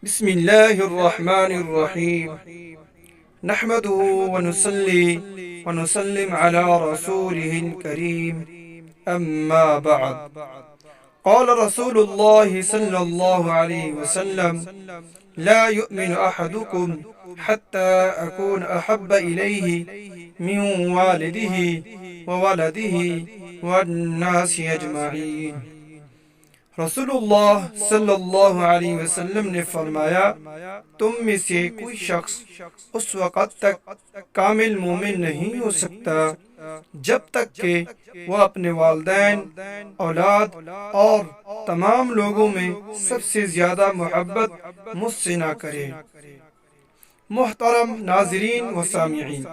بسم الله الرحمن الرحيم. نحمده ونصلي ونسلم على رسوله الكريم. أما بعد، قال رسول الله صلى الله عليه وسلم: لا يؤمن أحدكم حتى أكون أحب إليه من والده وولده والناس أجمعين۔ رسول اللہ صلی اللہ علیہ وسلم نے فرمایا، تم میں سے کوئی شخص اس وقت تک کامل مومن نہیں ہو سکتا جب تک کہ وہ اپنے والدین، اولاد اور تمام لوگوں میں سب سے زیادہ محبت مجھ سے نہ کرے۔ محترم ناظرین و سامعین،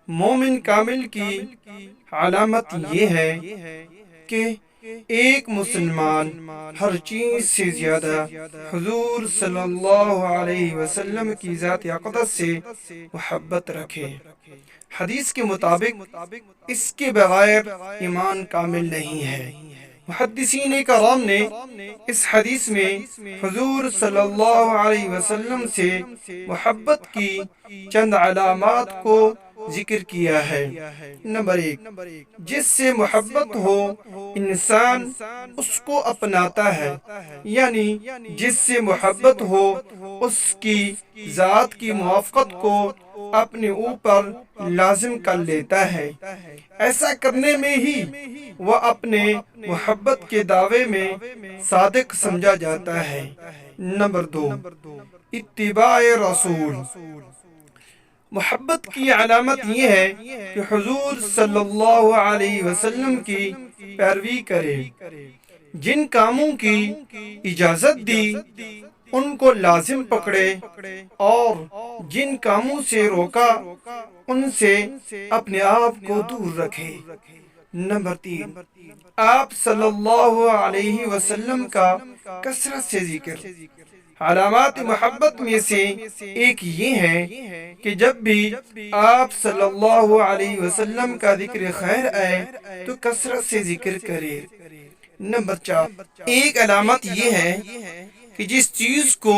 مومن کامل کی علامت یہ ہے کہ ایک مسلمان ہر چیز سے زیادہ حضور صلی اللہ علیہ وسلم کی ذات اقدس سے محبت رکھے۔ حدیث کے مطابق اس کے بغیر ایمان کامل نہیں ہے۔ محدثین کرام نے اس حدیث میں حضور صلی اللہ علیہ وسلم سے محبت کی چند علامات کو ذکر کیا ہے۔ نمبر 1، جس سے محبت ہو انسان اس کو اپناتا ہے، یعنی جس سے محبت ہو اس کی ذات کی موافقت کو اپنے اوپر لازم کر لیتا ہے۔ ایسا کرنے میں ہی وہ اپنے محبت کے دعوے میں صادق سمجھا جاتا ہے۔ نمبر 2، اتباع رسول۔ محبت کی علامت یہ ہے کہ حضور صلی اللہ علیہ وسلم کی پیروی کرے۔ جن کاموں کی اجازت دی ان کو لازم پکڑے، اور جن کاموں سے روکا ان سے اپنے آپ کو دور رکھے۔ نمبر 3، آپ صلی اللہ علیہ وسلم کا کثرت سے ذکر۔ علامات محبت میں سے ایک یہ ہے کہ جب بھی آپ صلی اللہ علیہ وسلم کا ذکر خیر آئے تو کثرت سے ذکر کرے۔ نمبر 4، ایک علامت یہ ہے کہ جس چیز کو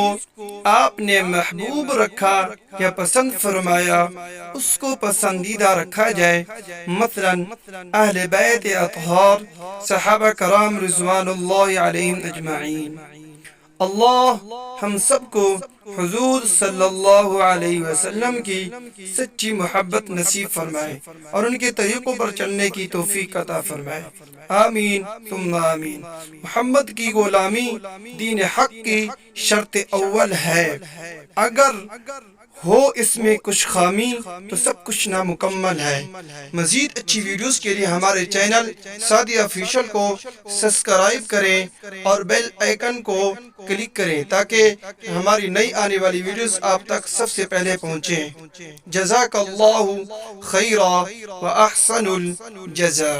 آپ نے محبوب رکھا یا پسند فرمایا اس کو پسندیدہ رکھا جائے۔ مثلا اہل بیت اطہار، صحابہ کرام رضوان اللہ علیہم اجمعین۔ اللہ ہم سب کو حضور صلی اللہ علیہ وسلم کی سچی محبت نصیب فرمائے اور ان کے طریقوں پر چلنے کی توفیق عطا فرمائے۔ آمین ثم آمین۔ محمد کی غلامی دین حق کی شرط اول ہے۔ اگر ہو اس میں کچھ خامی تو سب کچھ نامکمل ہے۔ مزید اچھی ویڈیوز کے لیے ہمارے چینل سعدیہ آفیشل کو سبسکرائب کریں اور بیل آئیکن کو کلک کریں تاکہ ہماری نئی آنے والی ویڈیوز آپ تک سب سے پہلے پہنچیں۔ جزاک اللہ خیرا و احسن الجزا۔